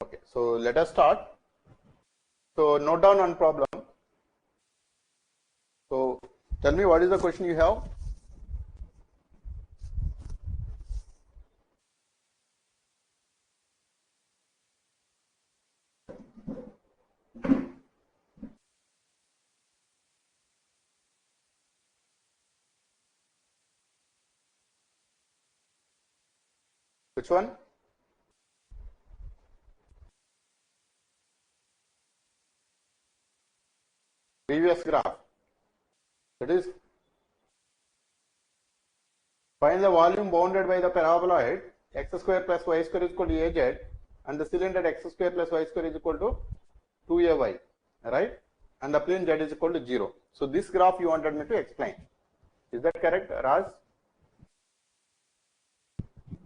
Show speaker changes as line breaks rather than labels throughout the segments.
Okay, so let us start. So note down one problem. So tell me, what is the question you have? Which one? Previous graph. That is, find the volume bounded by the paraboloid x square plus y square is equal to az, and the cylinder x square plus y square is equal to 2ay, right? And the plane z is equal to 0. So this graph you wanted me to explain. Is that correct, Raj?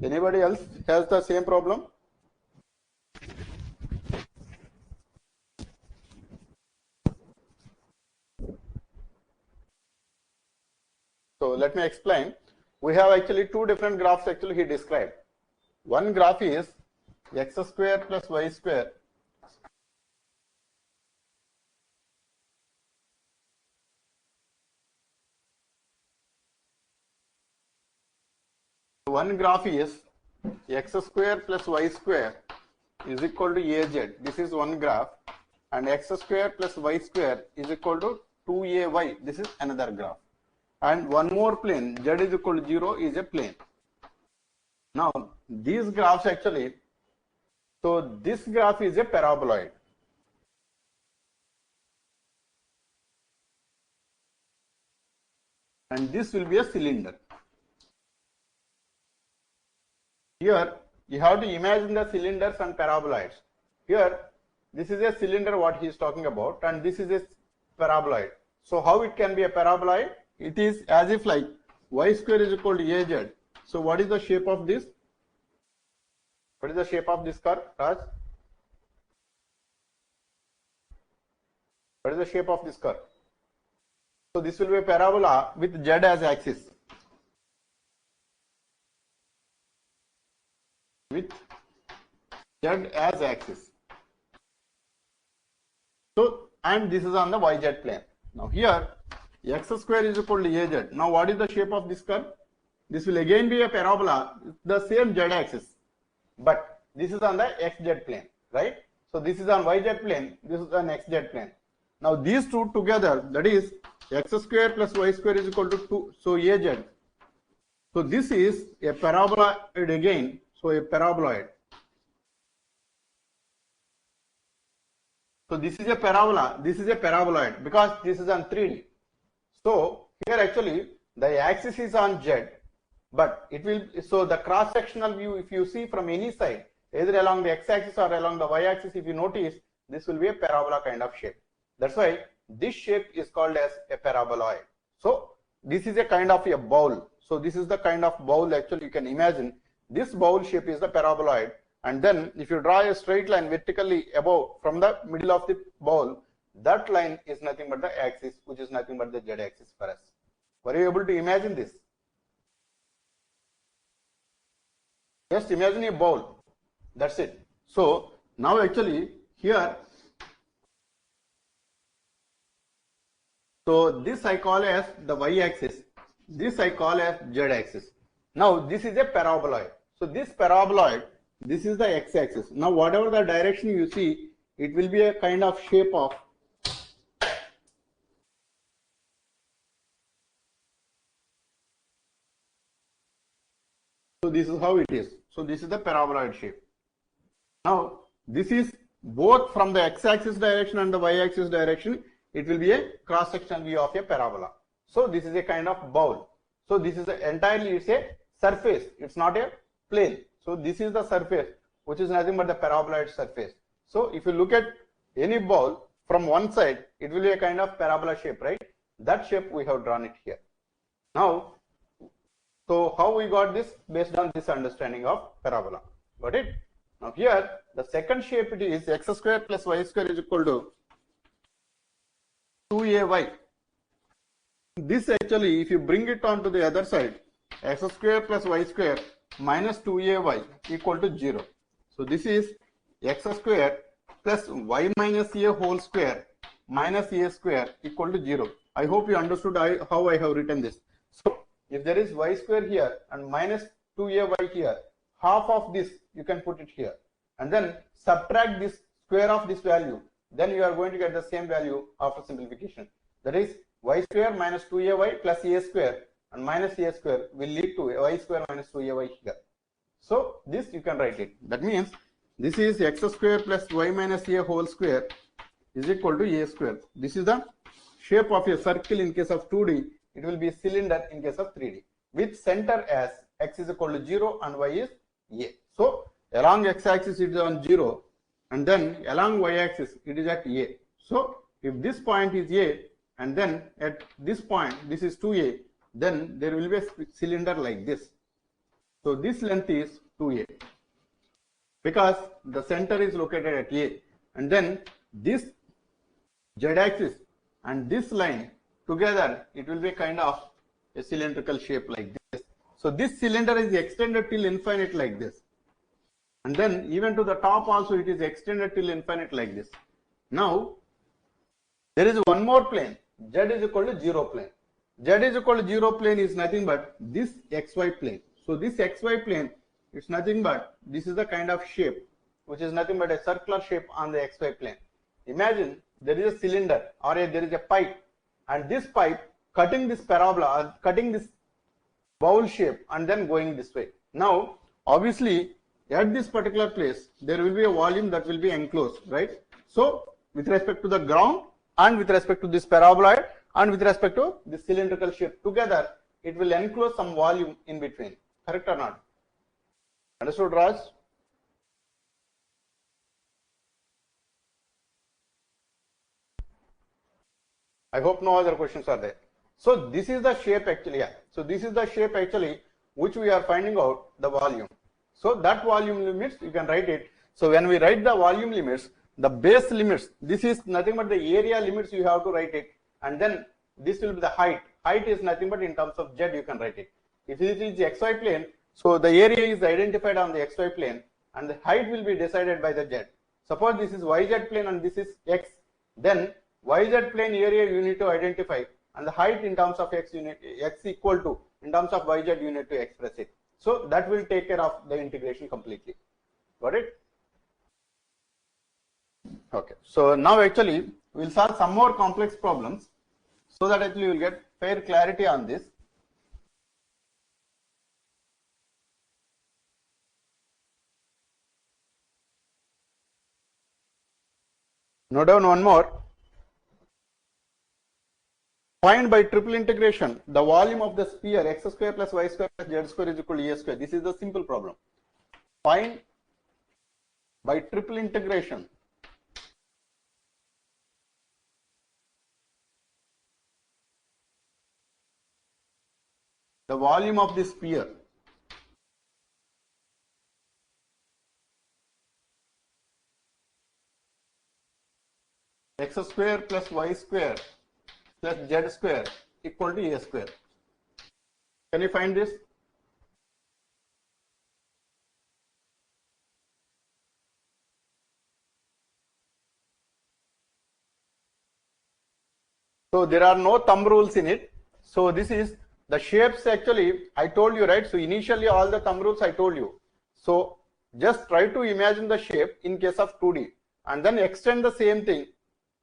Anybody else has the same problem? So let me explain. We have actually two different graphs actually he described. One graph is x square plus y square one graph is x square plus y square is equal to az. This is one graph, and x square plus y square is equal to 2ay. This is another graph, and one more plane z is equal to 0 is a plane. Now these graphs actually, so this graph is a paraboloid, and this will be a cylinder. Here you have to imagine the cylinders and paraboloids. Here this is a cylinder what he is talking about, and this is a paraboloid. So how it can be a paraboloid? It is as if like y square is equal to az. So what is the shape of this? What is the shape of this curve, Raj? What is the shape of this curve? So this will be a parabola with z as axis. With z as axis. So, and this is on the yz plane. Now here x square is equal to az. Now what is the shape of this curve? This will again be a parabola with the same z axis, but this is on the xz plane, right? So this is on yz plane, this is on xz plane. Now these two together, that is x square plus y square is equal to 2, so az. So this is a paraboloid again, so a paraboloid. So this is a parabola, this is a paraboloid because this is on 3D. So here actually the axis is on z, but it will, so the cross sectional view, if you see from any side, either along the x axis or along the y axis, if you notice, this will be a parabola kind of shape. That's why this shape is called as a paraboloid. So this is a kind of a bowl. So this is the kind of bowl actually you can imagine. This bowl shape is the paraboloid, and then if you draw a straight line vertically above from the middle of the bowl, that line is nothing but the axis, which is nothing but the z axis for us. Were you able to imagine this? Just imagine a bowl. That's it. So now actually here, so this I call as the y axis, this I call as z axis. Now this is a paraboloid. So this paraboloid, this is the x axis. Now whatever the direction you see, it will be a kind of shape of, so this is how it is. So this is the paraboloid shape. Now this is both from the x axis direction and the y axis direction, it will be a cross sectional view of a parabola. So this is a kind of bowl. So this is entirely, it's a surface, it's not a plane. So this is the surface, which is nothing but the paraboloid surface. So if you look at any bowl from one side, it will be a kind of parabola shape, right? That shape we have drawn it here. Now, so how we got this? Based on this understanding of parabola. Got it? Now here, the second shape it is x square plus y square is equal to 2ay. This actually, if you bring it on to the other side, x square plus y square minus 2ay equal to 0. So this is x square plus y minus a whole square minus a square equal to 0. I hope you understood how I have written this. So if there is y square here and minus 2ay here, half of this you can put it here and then subtract this square of this value, then you are going to get the same value after simplification. That is y square minus 2ay plus a square and minus a square will lead to y square minus 2ay here. So this you can write it. That means this is x square plus y minus a whole square is equal to a square. This is the shape of a circle in case of 2D. It will be a cylinder in case of 3D with center as x is equal to 0 and y is a. So along x-axis it is on 0 and then along y-axis it is at a. So if this point is a and then at this point this is 2a, then there will be a cylinder like this. So this length is 2a because the center is located at a, and then this z-axis and this line together it will be kind of a cylindrical shape like this. So this cylinder is extended till infinite like this, and then even to the top also it is extended till infinite like this. Now there is one more plane, z is equal to 0 plane. Z is equal to 0 plane is nothing but this xy plane. So this xy plane is nothing but this is the kind of shape which is nothing but a circular shape on the xy plane. Imagine there is a cylinder or there is a pipe, and this pipe cutting this parabola or cutting this bowl shape and then going this way. Now obviously at this particular place there will be a volume that will be enclosed, right? So with respect to the ground and with respect to this paraboloid and with respect to this cylindrical shape together, it will enclose some volume in between. Correct or not? Understood, Raj? I hope no other questions are there. So this is the shape actually. Yeah. So this is the shape actually which we are finding out the volume. So that volume limits you can write it. So when we write the volume limits, the base limits, this is nothing but the area limits you have to write it, and then this will be the height. Height is nothing but in terms of z you can write it. If it is xy plane, so the area is identified on the xy plane and the height will be decided by the z. Suppose this is yz plane and this is x, then yz plane area you need to identify and the height in terms of x equal to in terms of yz you need to express it. So that will take care of the integration completely. Got it? Okay. So now actually we'll solve some more complex problems so that actually you will get fair clarity on this. Note down one more. Find by triple integration the volume of the sphere x square plus y square plus z square is equal to a square. This is the simple problem. Find by triple integration the volume of the sphere x square plus y square plus z square equal to a square. Can you find this? So there are no thumb rules in it. So this is the shapes actually I told you, right? So initially all the thumb rules I told you. So just try to imagine the shape in case of 2D and then extend the same thing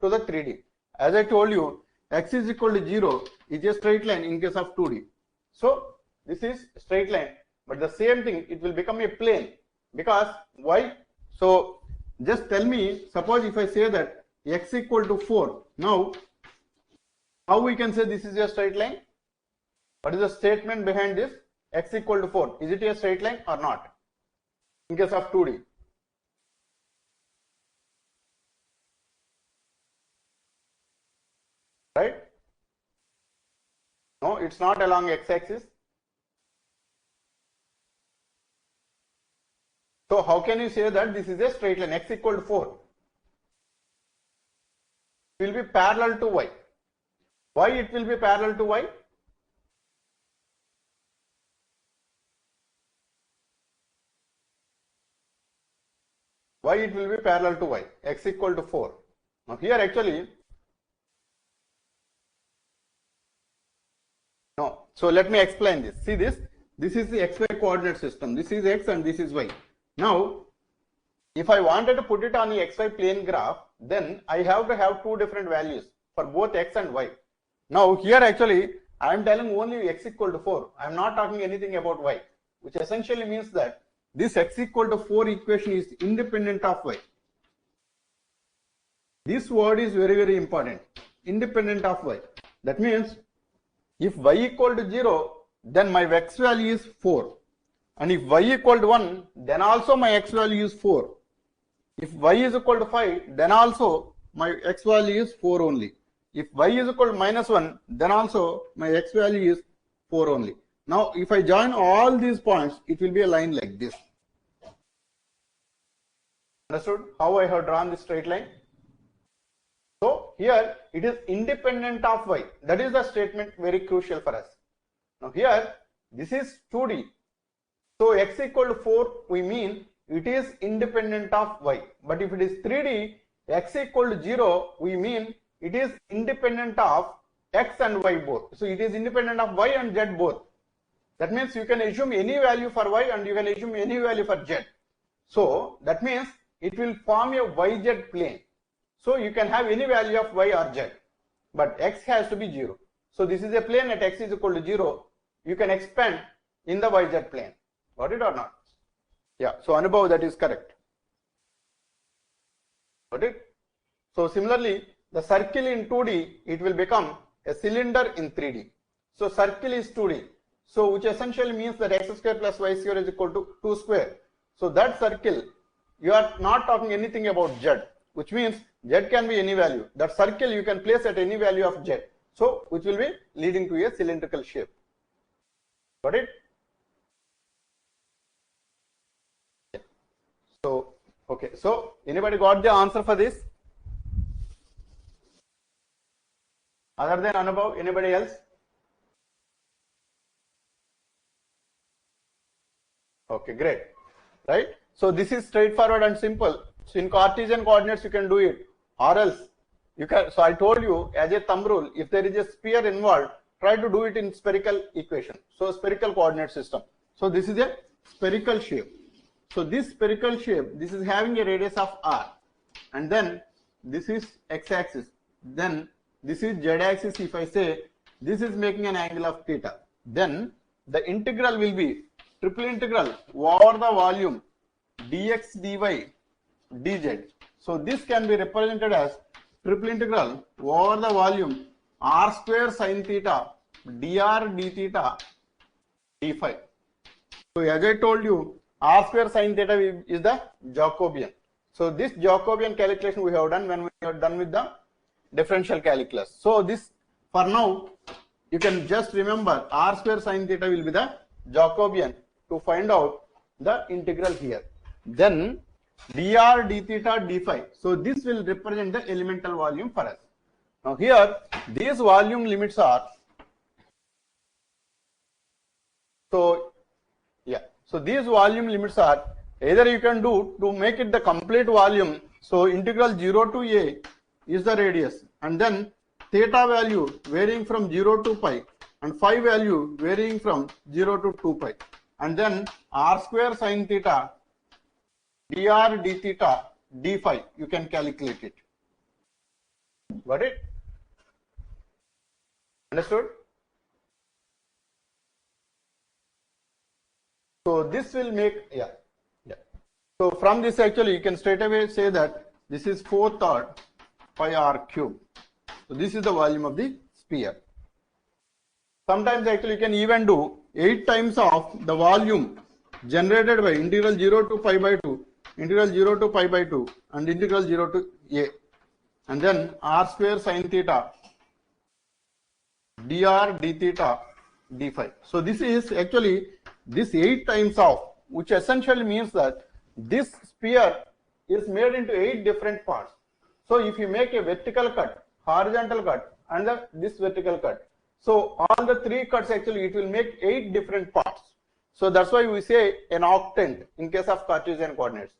to the 3D. As I told you, x is equal to 0 is a straight line in case of 2D. So this is straight line, but the same thing it will become a plane because why? So just tell me, suppose if I say that x equal to 4, now how we can say this is a straight line? What is the statement behind this? X equal to 4. Is it a straight line or not? In case of 2D. Right? No, it's not along x-axis. So how can you say that this is a straight line? X equal to 4. It will be parallel to y. Why it will be parallel to y? y it will be parallel to y, x equal to 4. Now here actually, no, so let me explain this. See this is the xy coordinate system, this is x and this is y. Now if I wanted to put it on the xy plane graph, then I have to have two different values for both x and y. Now here actually I am telling only x equal to 4, I am not talking anything about y, which essentially means that this x equal to 4 equation is independent of y. This word is very, very important, independent of y. That means if y equal to 0, then my x value is 4. And if y equal to 1, then also my x value is 4. If y is equal to 5, then also my x value is 4 only. If y is equal to minus 1, then also my x value is 4 only. Now if I join all these points, it will be a line like this. Understood how I have drawn this straight line? So here it is independent of y. That is the statement very crucial for us. Now here this is 2D. So x equal to 4, we mean it is independent of y. But if it is 3D, x equal to 0, we mean it is independent of x and y both. So it is independent of y and z both. That means you can assume any value for y and you can assume any value for z. So that means it will form a yz plane. So you can have any value of y or z, but x has to be 0. So this is a plane at x is equal to 0. You can expand in the yz plane. Got it or not? Yeah. So Anubhav, that is correct. Got it? So similarly, the circle in 2D, it will become a cylinder in 3D. So circle is 2D. So which essentially means that x square plus y square is equal to 2 square. So that circle, you are not talking anything about z, which means z can be any value. That circle you can place at any value of z. So which will be leading to a cylindrical shape. Got it? Yeah. So okay. So anybody got the answer for this? Other than Anubhav, anybody else? Okay, great. Right? So this is straightforward and simple. So in Cartesian coordinates you can do it, or else you can. So I told you as a thumb rule, if there is a sphere involved, try to do it in spherical equation. So spherical coordinate system. So this is a spherical shape. So this spherical shape, this is having a radius of r, and then this is x-axis. Then this is z-axis. If I say this is making an angle of theta, then the integral will be triple integral over the volume dx dy dz. So this can be represented as triple integral over the volume r square sin theta dr d theta d phi. So as I told you, r square sin theta is the Jacobian. So this Jacobian calculation we have done when we are done with the differential calculus. So this, for now, you can just remember r square sin theta will be the Jacobian to find out the integral here. Then dr d theta d phi. So this will represent the elemental volume for us. Now here these volume limits are, so yeah, so these volume limits are either you can do to make it the complete volume. So integral 0 to a is the radius, and then theta value varying from 0 to pi and phi value varying from 0 to 2 pi, and then r square sin theta dr d theta d phi, you can calculate it. Got it? Understood? So this will make, yeah. So from this actually you can straight away say that this is 4/3 pi r cube. So this is the volume of the sphere. Sometimes actually you can even do 8 times of the volume generated by integral 0 to pi by 2, integral 0 to pi by 2, and integral 0 to a, and then r square sin theta dr d theta d phi. So this is actually this 8 times of, which essentially means that this sphere is made into 8 different parts. So if you make a vertical cut, horizontal cut, and this vertical cut, so all the 3 cuts actually it will make 8 different parts. So that's why we say an octant in case of Cartesian coordinates.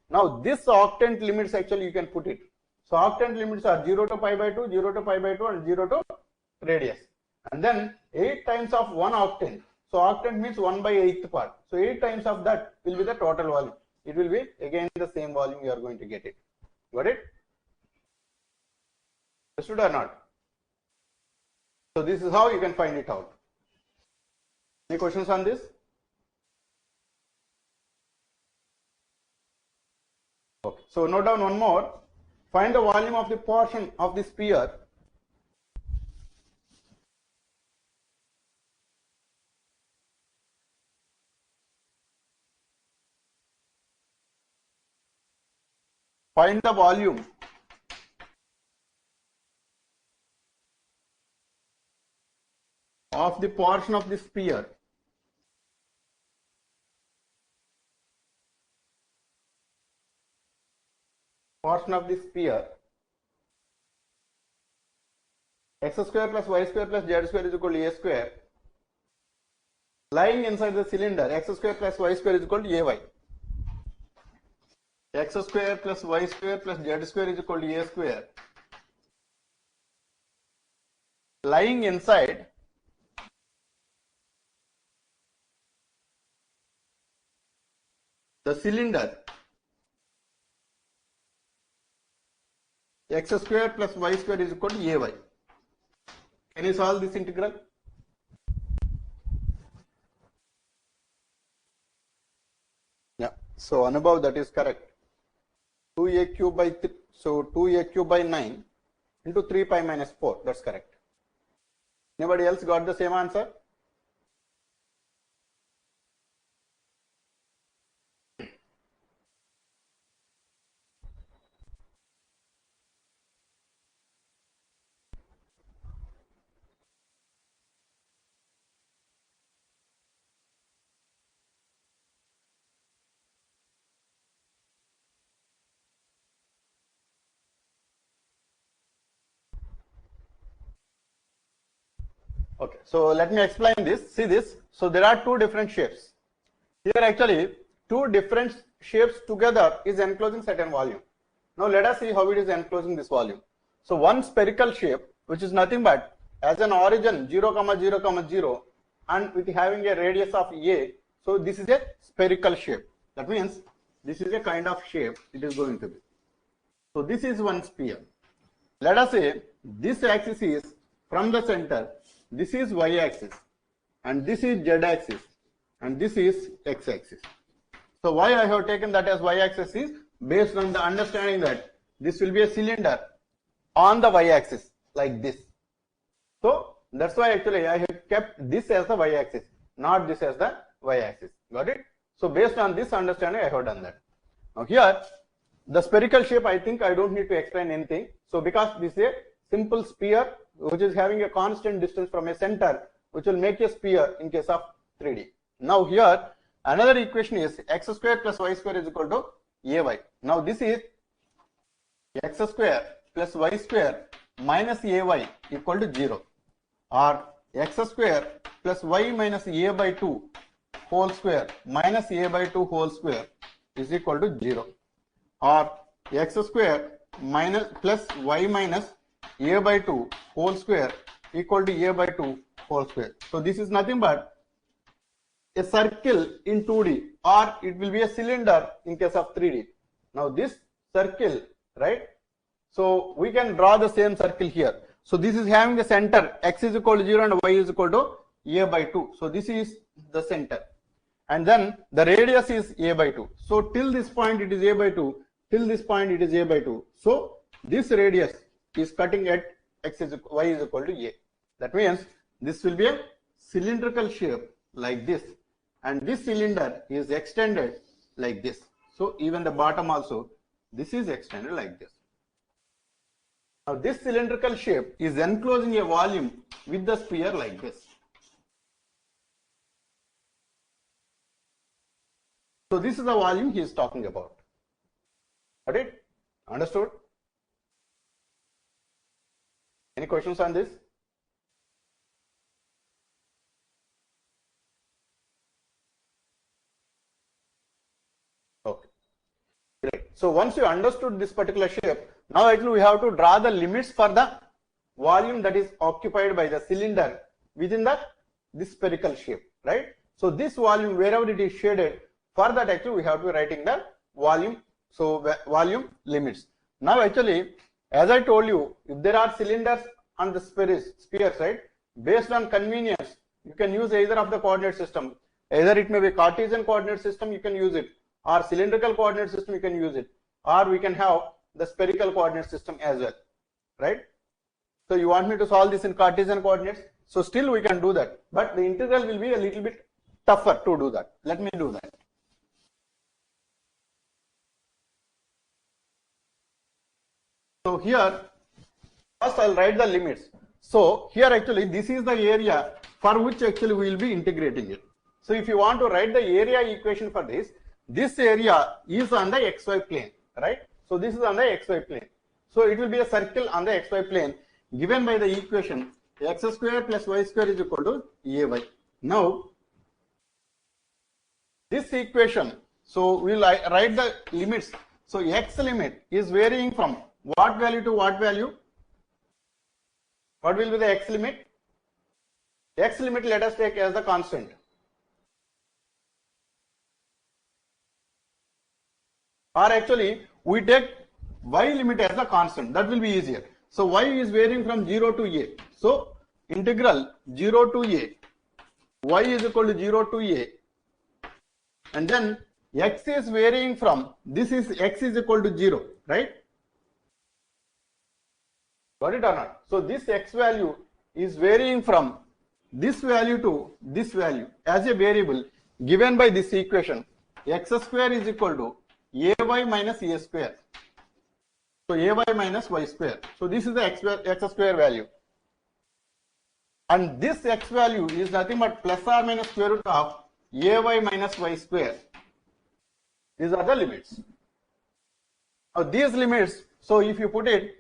Now this octant limits actually you can put it. So octant limits are 0 to pi by 2, 0 to pi by 2 and 0 to radius. And then 8 times of 1 octant. So octant means 1 by 8th part. So 8 times of that will be the total volume. It will be again the same volume you are going to get it. Got it? Understood or not? So this is how you can find it out. Any questions on this? Okay. So note down one more. Find the volume of the portion of the sphere find the volume of the portion of the sphere x square plus y square plus z square is equal to a square lying inside the cylinder x square plus y square is equal to ay. X square plus y square plus z square is equal to a square lying inside the cylinder x square plus y square is equal to ay. Can you solve this integral? Yeah. So on above that is correct. 2a cube by 3, so 2a cube by 9 into 3 pi minus 4. That's correct. Anybody else got the same answer? Okay, so let me explain this. See this. So there are two different shapes. Here actually two different shapes together is enclosing certain volume. Now let us see how it is enclosing this volume. So one spherical shape which is nothing but as an origin 0, 0, 0 and with having a radius of a. So this is a spherical shape. That means this is a kind of shape it is going to be. So this is one sphere. Let us say this axis is from the center. This is y axis and this is z axis and this is x axis. So why I have taken that as y axis is based on the understanding that this will be a cylinder on the y axis like this. So that's why actually I have kept this as the y axis, not this as the y axis. Got it? So based on this understanding I have done that. Now here the spherical shape, I think I don't need to explain anything. So because this is a simple sphere which is having a constant distance from a center, which will make a sphere in case of 3D. Now here another equation is x square plus y square is equal to ay. Now this is x square plus y square minus ay equal to 0, or x square plus y minus a by 2 whole square minus a by 2 whole square is equal to 0, or x square minus plus y minus a by 2 whole square equal to a by 2 whole square. So this is nothing but a circle in 2D, or it will be a cylinder in case of 3D. Now this circle, right? So we can draw the same circle here. So this is having the center x is equal to 0 and y is equal to a by 2. So this is the center. And then the radius is a by 2. So till this point it is a by 2. Till this point it is a by 2. So this radius is cutting at y is equal to a. That means this will be a cylindrical shape like this, and this cylinder is extended like this. So even the bottom also, this is extended like this. Now this cylindrical shape is enclosing a volume with the sphere like this. So this is the volume he is talking about. Got it? Understood? Any questions on this? Okay, great. So once you understood this particular shape, now actually we have to draw the limits for the volume that is occupied by the cylinder within this spherical shape, right? So this volume, wherever it is shaded, for that actually we have to be writing the volume. So volume limits. Now actually, as I told you, if there are cylinders on the spheres, right? Based on convenience, you can use either of the coordinate system. Either it may be Cartesian coordinate system, you can use it, or cylindrical coordinate system, you can use it, or we can have the spherical coordinate system as well, right? So you want me to solve this in Cartesian coordinates? So still we can do that, but the integral will be a little bit tougher to do that. Let me do that. So here, first I'll write the limits. So here actually this is the area for which actually we will be integrating it. So if you want to write the area equation for this area is on the xy plane, right? So this is on the xy plane. So it will be a circle on the xy plane given by the equation x square plus y square is equal to ay. Now this equation, so we'll write the limits. So x limit is varying from what value to what value? What will be the x limit? X limit let us take as the constant. Or actually we take y limit as the constant, that will be easier. So y is varying from 0 to a. So integral 0 to a, y is equal to 0 to a, and then x is varying from, this is x is equal to 0, right? Got it or not? So this x value is varying from this value to this value as a variable given by this equation. X square is equal to ay minus a square. So ay minus y square. So this is the x square value. And this x value is nothing but plus or minus square root of ay minus y square. These are the limits. Now these limits, so if you put it,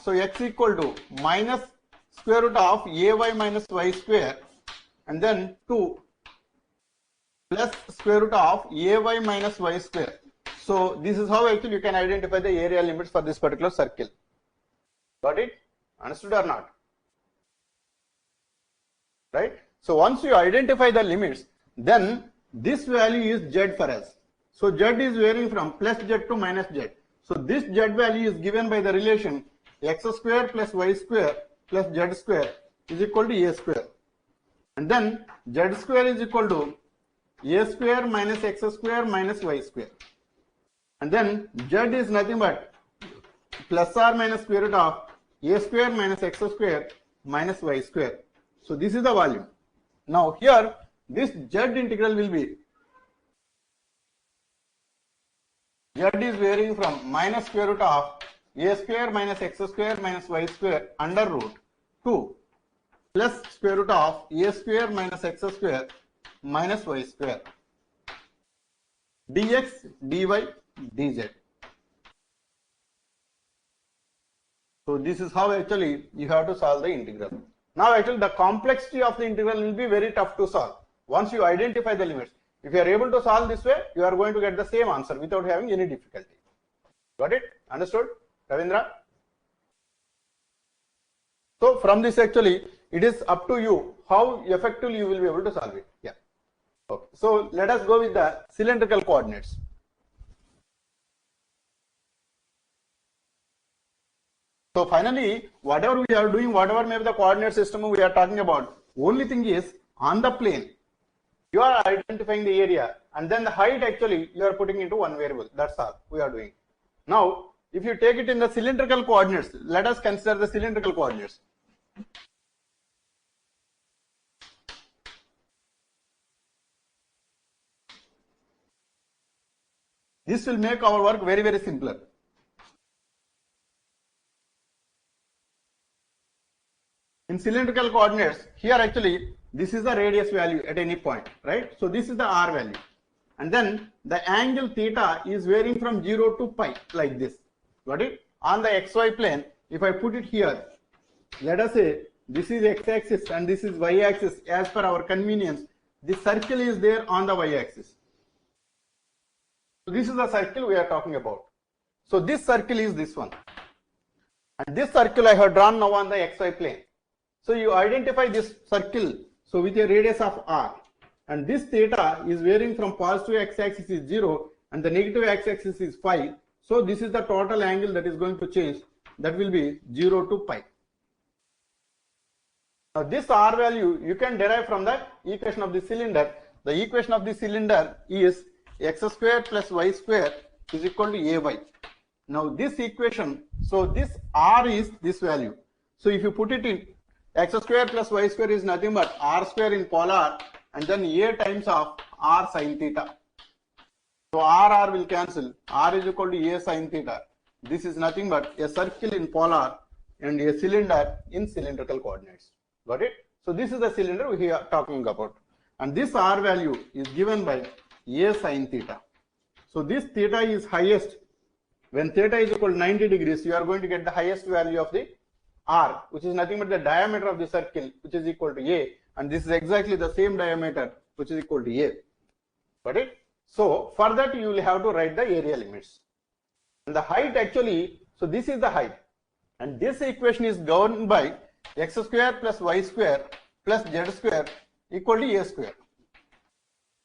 so x equal to minus square root of ay minus y square and then 2 plus square root of ay minus y square. So this is how actually you can identify the area limits for this particular circle. Got it? Understood or not? Right? So once you identify the limits, then this value is z for us. So z is varying from plus z to minus z. So this z value is given by the relation x square plus y square plus z square is equal to a square. And then z square is equal to a square minus x square minus y square. And then z is nothing but plus or minus square root of a square minus x square minus y square. So this is the volume. Now here this z integral will be, z is varying from minus square root of a square minus x square minus y square under root 2 plus square root of a square minus x square minus y square dx dy dz. So this is how actually you have to solve the integral. Now actually the complexity of the integral will be very tough to solve once you identify the limits. If you are able to solve this way, you are going to get the same answer without having any difficulty. Got it? Understood, Ravindra? So from this actually it is up to you how effectively you will be able to solve it. Yeah. Okay. So let us go with the cylindrical coordinates. So finally, whatever we are doing, whatever may be the coordinate system we are talking about, only thing is on the plane, you are identifying the area and then the height actually you are putting into one variable. That's all we are doing. Now, if you take it in the cylindrical coordinates, let us consider the cylindrical coordinates. This will make our work very, very simpler. In cylindrical coordinates, here actually this is the radius value at any point, right? So this is the r value. And then the angle theta is varying from 0 to pi like this. Got it? On the xy plane, if I put it here, let us say this is x-axis and this is y-axis as per our convenience. This circle is there on the y-axis. So this is the circle we are talking about. So this circle is this one. And this circle I have drawn now on the xy plane. So you identify this circle, so with a radius of r. And this theta is varying from positive x-axis is 0 and the negative x-axis is 5. So this is the total angle that is going to change. That will be 0 to pi. Now this r value you can derive from the equation of the cylinder. The equation of the cylinder is x square plus y square is equal to ay. Now this equation, so this r is this value. So if you put it in, x square plus y square is nothing but r square in polar and then a times of r sin theta. So r will cancel. R is equal to a sin theta. This is nothing but a circle in polar and a cylinder in cylindrical coordinates. Got it? So this is the cylinder we are talking about. And this r value is given by a sin theta. So this theta is highest. When theta is equal to 90 degrees, you are going to get the highest value of the r, which is nothing but the diameter of the circle, which is equal to a. And this is exactly the same diameter, which is equal to a. Got it? So for that you will have to write the area limits. And the height actually, so this is the height. And this equation is governed by x square plus y square plus z square equal to a square.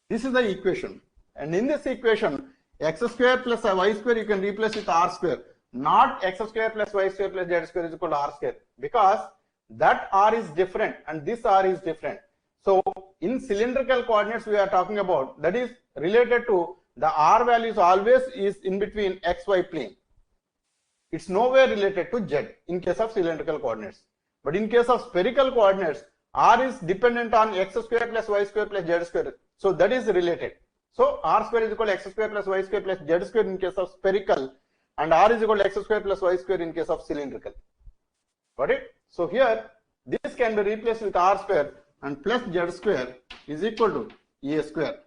This is the equation. And in this equation, x square plus y square you can replace with r square. Not x square plus y square plus z square is equal to r square. Because that r is different and this r is different. So in cylindrical coordinates we are talking about, that is related to the r values always is in between xy plane. It's nowhere related to z in case of cylindrical coordinates. But in case of spherical coordinates, r is dependent on x square plus y square plus z square. So that is related. So r square is equal to x square plus y square plus z square in case of spherical and r is equal to x square plus y square in case of cylindrical. Got it? So here this can be replaced with r square and plus z square is equal to a square.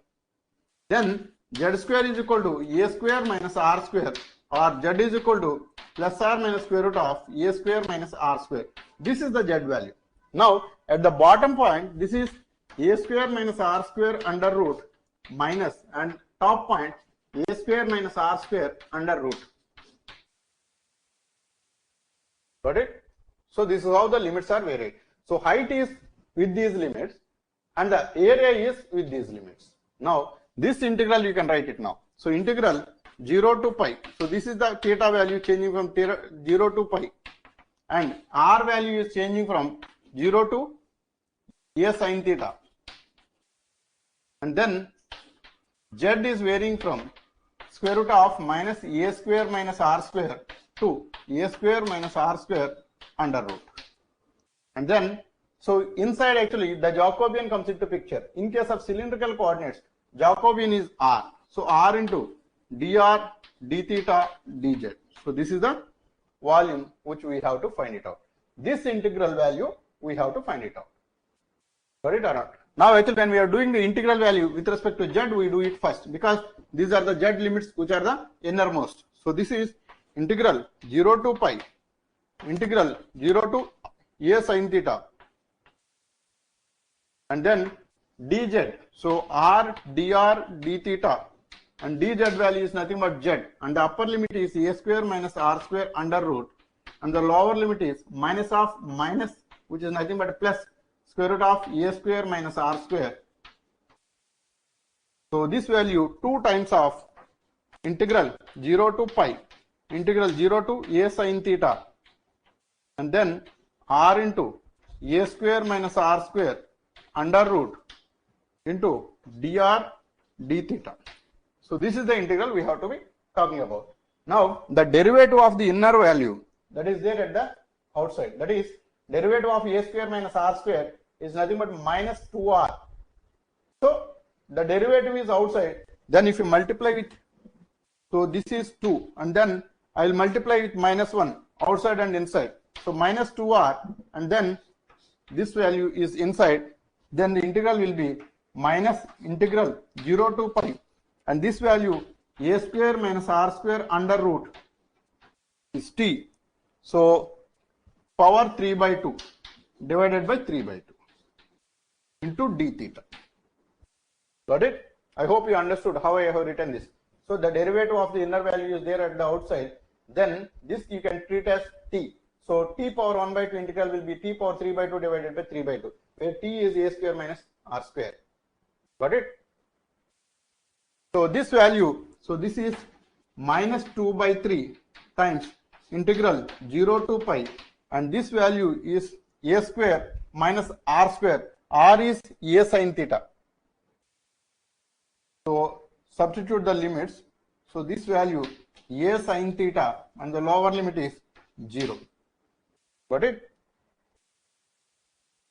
Then z square is equal to a square minus r square or z is equal to plus or minus square root of a square minus r square. This is the z value. Now at the bottom point, this is a square minus r square under root minus, and top point a square minus r square under root. Got it? So this is how the limits are varied. So height is with these limits and the area is with these limits. Now this integral you can write it now. So integral 0 to pi. So this is the theta value changing from 0 to pi and r value is changing from 0 to a sin theta. And then z is varying from square root of minus a square minus r square to a square minus r square under root. And then, so inside actually the Jacobian comes into picture. In case of cylindrical coordinates, Jacobian is r. So r into dr, d theta, dz. So this is the volume which we have to find it out. This integral value we have to find it out. Got it or not? Now actually when we are doing the integral value with respect to z, we do it first because these are the z limits which are the innermost. So this is integral 0 to pi, integral 0 to a sin theta, and then dz. So r dr d theta and dz value is nothing but z, and the upper limit is a square minus r square under root, and the lower limit is minus of minus, which is nothing but plus square root of a square minus r square. So this value 2 times of integral 0 to pi, integral 0 to a sin theta, and then r into a square minus r square under root into dr d theta. So this is the integral we have to be talking about. Now the derivative of the inner value that is there at the outside, that is derivative of a square minus r square is nothing but minus 2r. So the derivative is outside, then if you multiply with, so this is 2 and then I will multiply with minus 1 outside and inside. So minus 2r and then this value is inside, then the integral will be minus integral 0 to pi and this value a square minus r square under root is t. So power 3 by 2 divided by 3 by 2 into d theta. Got it? I hope you understood how I have written this. So the derivative of the inner value is there at the outside. Then this you can treat as t. So t power 1 by 2 integral will be t power 3 by 2 divided by 3 by 2, where t is a square minus r square. Got it? So this value, so this is minus 2 by 3 times integral 0 to pi, and this value is a square minus r square. R is a sin theta. So substitute the limits. So this value a sin theta and the lower limit is 0. Got it?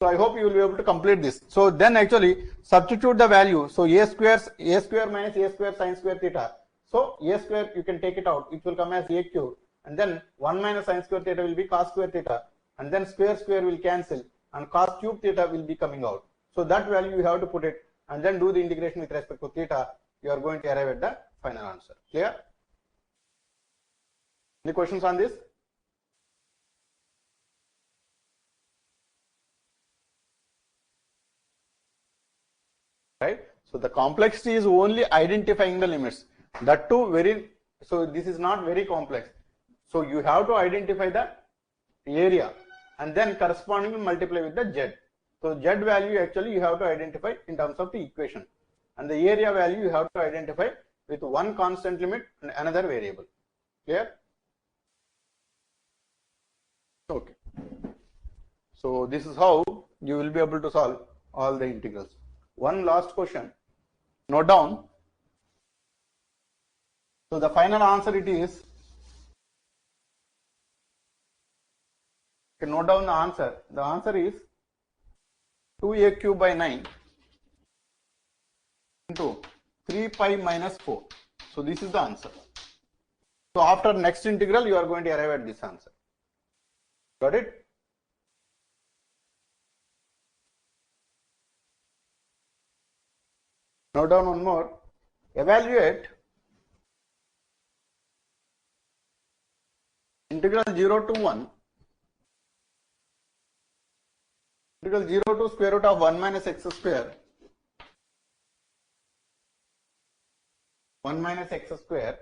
So I hope you will be able to complete this. So then actually substitute the value. So a square minus a square sin square theta. So a square you can take it out. It will come as a cube. And then 1 minus sin square theta will be cos square theta. And then square will cancel. And cos cube theta will be coming out. So that value you have to put it. And then do the integration with respect to theta. You are going to arrive at the final answer. Clear? Any questions on this? Right? So the complexity is only identifying the limits. That too so this is not very complex. So you have to identify the area and then correspondingly multiply with the z. So z value actually you have to identify in terms of the equation, and the area value you have to identify with one constant limit and another variable. Clear? Okay. So this is how you will be able to solve all the integrals. One last question. Note down. So the final answer it is. You can note down the answer. The answer is 2a cube by 9 into 3 pi minus 4. So this is the answer. So after next integral, you are going to arrive at this answer. Got it? Note down one more. Evaluate integral 0 to 1. Integral 0 to square root of 1 minus x square. 1 minus x square.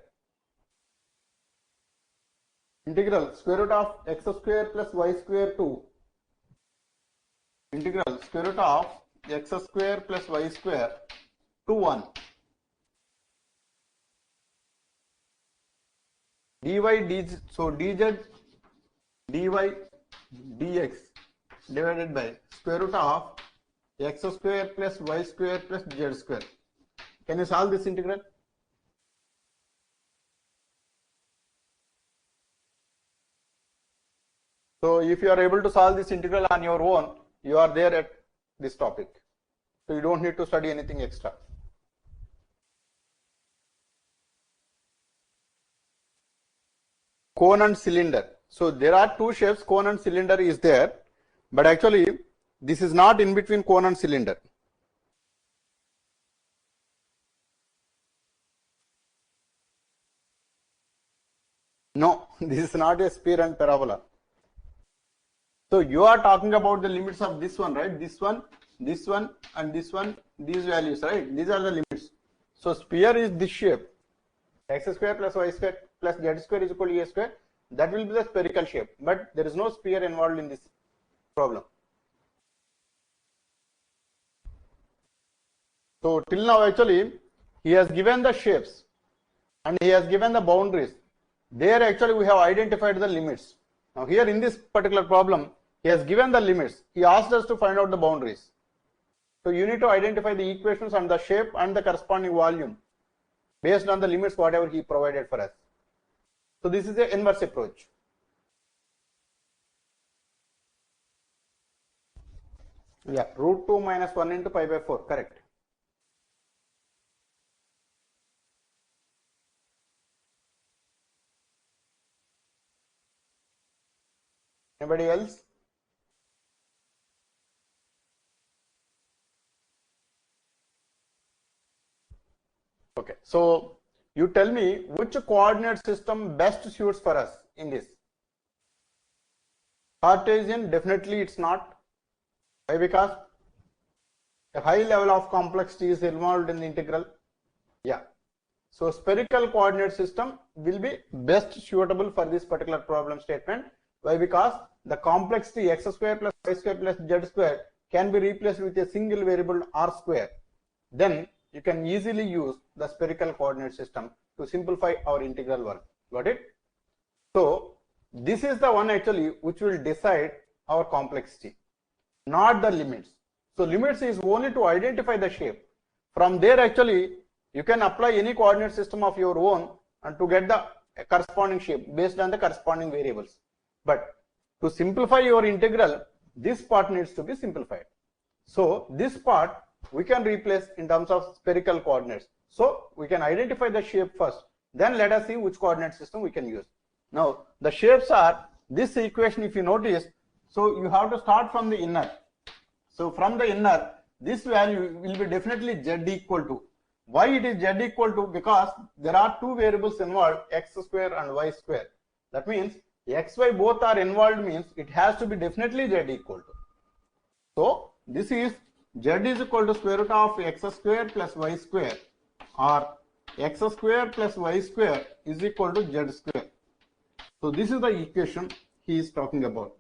Integral square root of x square plus y square to integral square root of x square plus y square to 1. dy dz, so dz dy dx divided by square root of x square plus y square plus z square. Can you solve this integral? So if you are able to solve this integral on your own, you are there at this topic. So you don't need to study anything extra. Cone and cylinder. So there are two shapes, cone and cylinder is there, but actually this is not in between cone and cylinder. No, this is not a sphere and parabola. So you are talking about the limits of this one, right? This one, and this one, these values, right? These are the limits. So sphere is this shape, x square plus y square plus z square is equal to a square. That will be the spherical shape, but there is no sphere involved in this problem. So till now actually he has given the shapes and he has given the boundaries. There actually we have identified the limits. Now here in this particular problem, he has given the limits. He asked us to find out the boundaries. So you need to identify the equations and the shape and the corresponding volume based on the limits whatever he provided for us. So this is the inverse approach. Yeah, root 2 minus 1 into pi by 4, correct. Anybody else? Okay, so you tell me which coordinate system best suits for us in this. Cartesian, definitely it's not. Why? Because a high level of complexity is involved in the integral. Yeah. So spherical coordinate system will be best suitable for this particular problem statement. Why? Because the complexity x square plus y square plus z square can be replaced with a single variable r square. Then you can easily use the spherical coordinate system to simplify our integral work. Got it? So this is the one actually which will decide our complexity, not the limits. So limits is only to identify the shape. From there actually you can apply any coordinate system of your own and to get the corresponding shape based on the corresponding variables. But to simplify your integral, this part needs to be simplified. So this part we can replace in terms of spherical coordinates. So we can identify the shape first, then let us see which coordinate system we can use. Now the shapes are this equation, if you notice, so you have to start from the inner. So from the inner, this value will be definitely z equal to. Why it is z equal to? Because there are two variables involved, x square and y square. That means x, y both are involved, means it has to be definitely z equal to. So this is z is equal to square root of x square plus y square, or x square plus y square is equal to z square. So this is the equation he is talking about.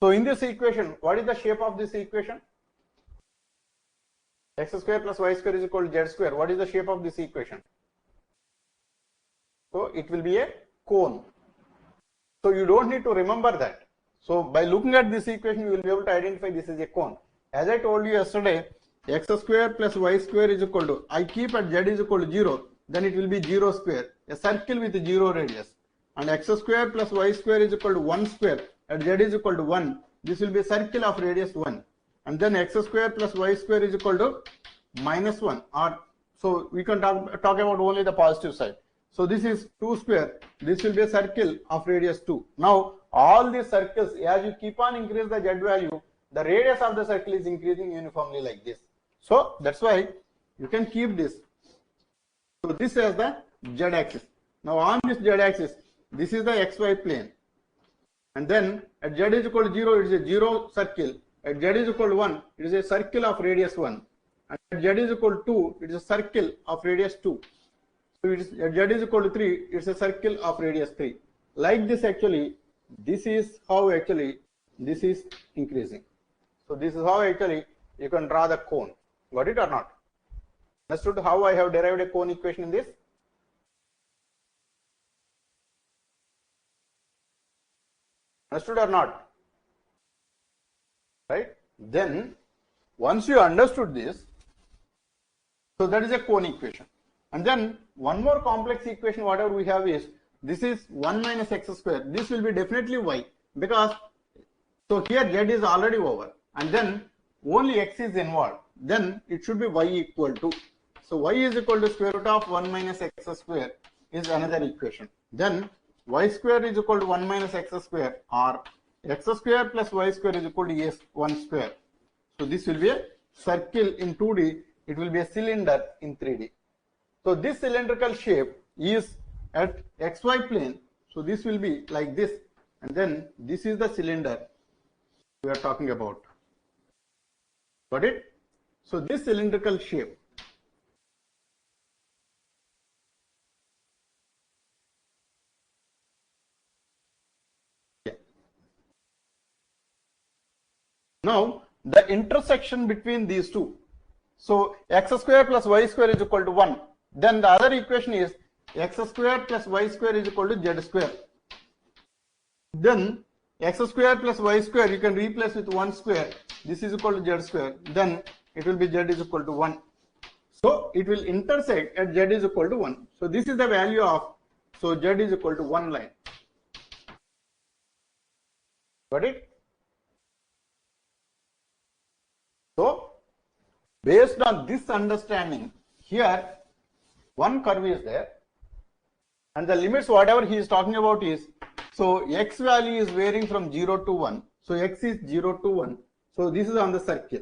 So in this equation, what is the shape of this equation? X square plus y square is equal to z square. What is the shape of this equation? So it will be a cone. So you don't need to remember that. So by looking at this equation, you will be able to identify this is a cone. As I told you yesterday, x square plus y square is equal to, I keep at z is equal to 0, then it will be 0 square, a circle with 0 radius. And x square plus y square is equal to 1 square, at z is equal to 1, this will be a circle of radius 1. And then x square plus y square is equal to minus 1, or so we can talk about only the positive side. So this is 2 square, this will be a circle of radius 2. Now all these circles, as you keep on increase the z value, the radius of the circle is increasing uniformly like this. So that's why you can keep this. So this is the z axis. Now on this z axis, this is the xy plane. And then at z is equal to 0, it is a 0 circle. At z is equal to 1, it is a circle of radius 1. And at z is equal to 2, it is a circle of radius 2. So it is, at z is equal to 3, it is a circle of radius 3. Like this actually, this is how actually this is increasing. So this is how actually you can draw the cone. Got it or not? Understood how I have derived a cone equation in this? Understood or not? Right? Then once you understood this, so that is a cone equation. And then one more complex equation whatever we have is, this is 1 minus x square. This will be definitely y, because so here z is already over and then only x is involved. Then it should be y equal to. So y is equal to square root of 1 minus x square is another equation. Then y square is equal to 1 minus x square, or x square plus y square is equal to 1 square. So this will be a circle in 2D, it will be a cylinder in 3D. So this cylindrical shape is at xy plane. So this will be like this, and then this is the cylinder we are talking about. Got it? So this cylindrical shape, now the intersection between these two. So x square plus y square is equal to 1. Then the other equation is x square plus y square is equal to z square. Then x square plus y square you can replace with 1 square. This is equal to z square. Then it will be z is equal to 1. So it will intersect at z is equal to 1. So this is the value of, so z is equal to 1 line. Got it? So based on this understanding, here one curve is there and the limits whatever he is talking about is, so x value is varying from 0 to 1. So x is 0 to 1. So this is on the circle.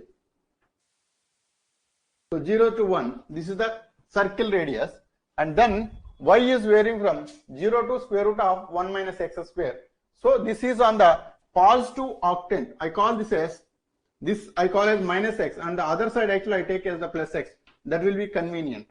So 0 to 1, this is the circle radius, and then y is varying from 0 to square root of 1 minus x square. So this is on the positive octant. I call this as, this I call as minus x, and the other side actually I take as the plus x. That will be convenient.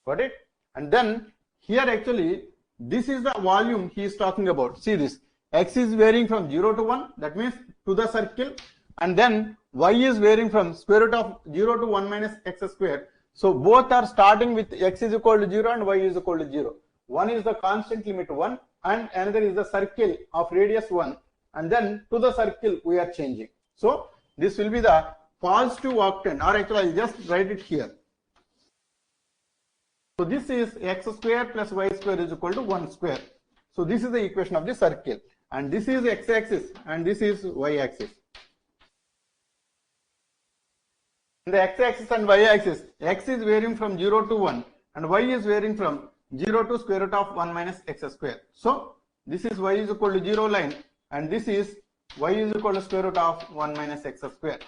Got it? And then here actually this is the volume he is talking about. See this, x is varying from 0 to 1, that means to the circle, and then y is varying from square root of 0 to 1 minus x square. So both are starting with x is equal to 0 and y is equal to 0. One is the constant limit 1 and another is the circle of radius 1, and then to the circle we are changing. So this will be the positive octant, or actually I'll just write it here. So this is x square plus y square is equal to 1 square. So this is the equation of the circle, and this is x axis and this is y axis. In the x axis and y axis, x is varying from 0 to 1 and y is varying from 0 to square root of 1 minus x square. So this is y is equal to 0 line, and this is y is equal to square root of 1 minus x square.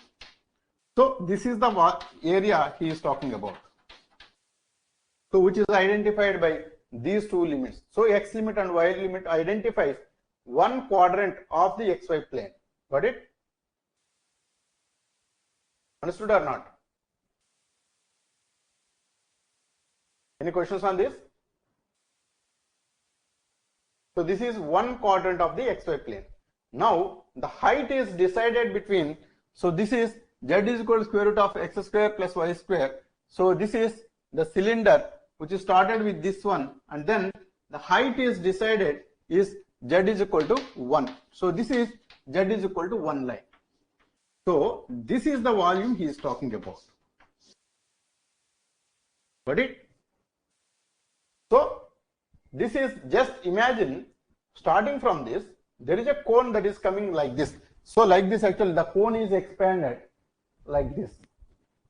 So this is the area he is talking about. So which is identified by these two limits. So x limit and y limit identifies one quadrant of the xy plane. Got it? Understood or not? Any questions on this? So this is one quadrant of the xy plane. Now the height is decided between, so this is z is equal to square root of x square plus y square. So this is the cylinder which is started with this one, and then the height is decided is z is equal to 1. So this is z is equal to 1 line. So this is the volume he is talking about. Got it? So this is, just imagine, starting from this, there is a cone that is coming like this. So like this, actually the cone is expanded like this,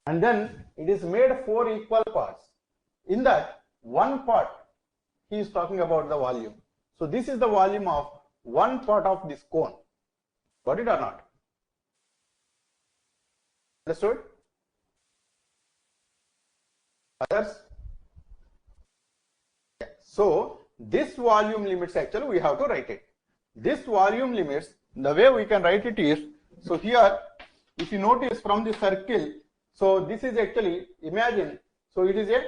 and then it is made 4 equal parts. In that one part he is talking about the volume. So this is the volume of one part of this cone. Got it or not? Understood? Others? So this volume limits, actually we have to write it. This volume limits, the way we can write it is, so here if you notice from the circle, so this is actually, imagine, so it is a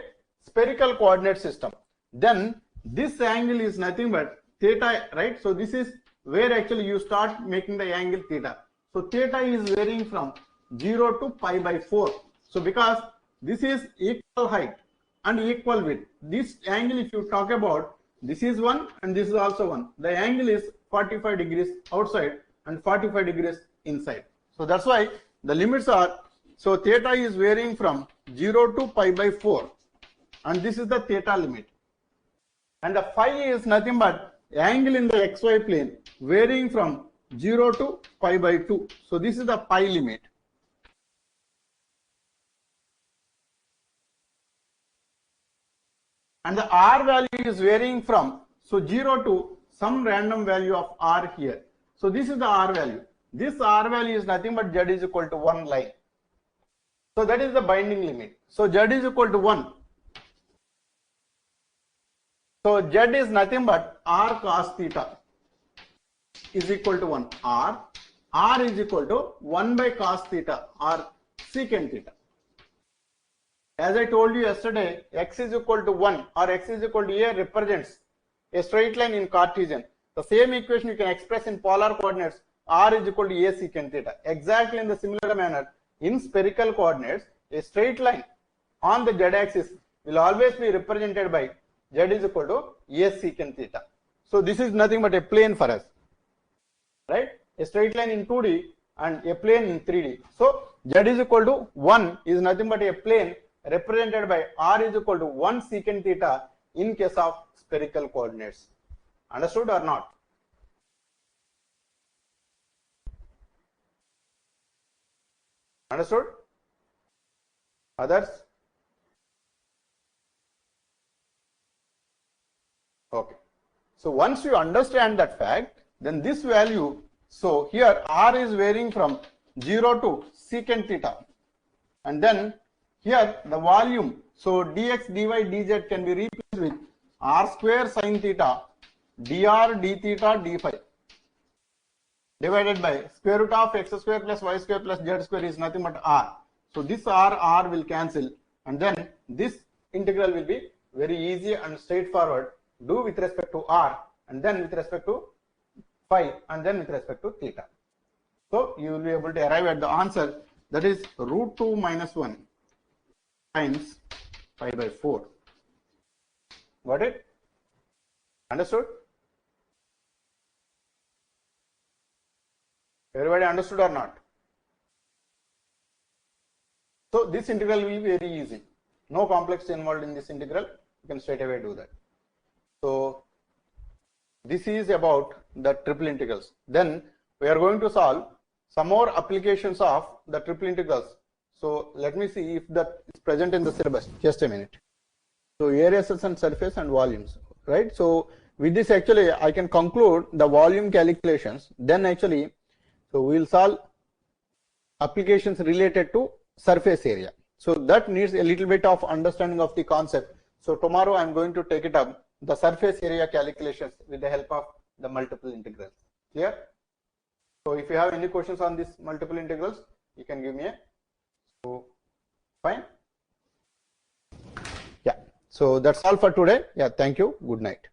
spherical coordinate system. Then this angle is nothing but theta, right? So this is where actually you start making the angle theta. So theta is varying from 0 to pi by 4. So because this is equal height and equal width, this angle, if you talk about, this is 1 and this is also 1. The angle is 45 degrees outside and 45 degrees inside. So that's why the limits are, so theta is varying from 0 to pi by 4, and this is the theta limit. And the phi is nothing but angle in the xy plane varying from 0 to pi by 2. So this is the pi limit. And the r value is varying from, so 0 to some random value of r here. So this is the r value. This r value is nothing but z is equal to 1 line. So that is the binding limit. So z is equal to 1. So z is nothing but r cos theta is equal to 1. R is equal to 1 by cos theta or secant theta. As I told you yesterday, x is equal to 1 or x is equal to a represents a straight line in Cartesian. The same equation you can express in polar coordinates, r is equal to a secant theta. Exactly in the similar manner, in spherical coordinates, a straight line on the z-axis will always be represented by z is equal to a secant theta. So this is nothing but a plane for us, right? A straight line in 2D and a plane in 3D. So z is equal to 1 is nothing but a plane represented by r is equal to 1 secant theta in case of spherical coordinates. Understood or not? Understood? Others? Okay. So once you understand that fact, then this value, so here r is varying from 0 to secant theta, and then here the volume, so dx, dy, dz can be replaced with r square sin theta dr d theta d phi divided by square root of x square plus y square plus z square is nothing but r. So this r will cancel, and then this integral will be very easy and straightforward. Do with respect to r, and then with respect to phi, and then with respect to theta. So you will be able to arrive at the answer, that is root 2 minus 1 times pi by 4. Got it? Understood? Everybody understood or not? So this integral will be very easy. No complexity involved in this integral. You can straight away do that. So this is about the triple integrals. Then we are going to solve some more applications of the triple integrals. So let me see if that is present in the syllabus. Just a minute. So areas and surface and volumes, right? So with this actually I can conclude the volume calculations. Then actually, so we will solve applications related to surface area. So that needs a little bit of understanding of the concept. So tomorrow I am going to take it up, the surface area calculations with the help of the multiple integrals. Clear? So if you have any questions on these multiple integrals, you can give me a, so fine. Yeah. So that's all for today. Yeah. Thank you. Good night.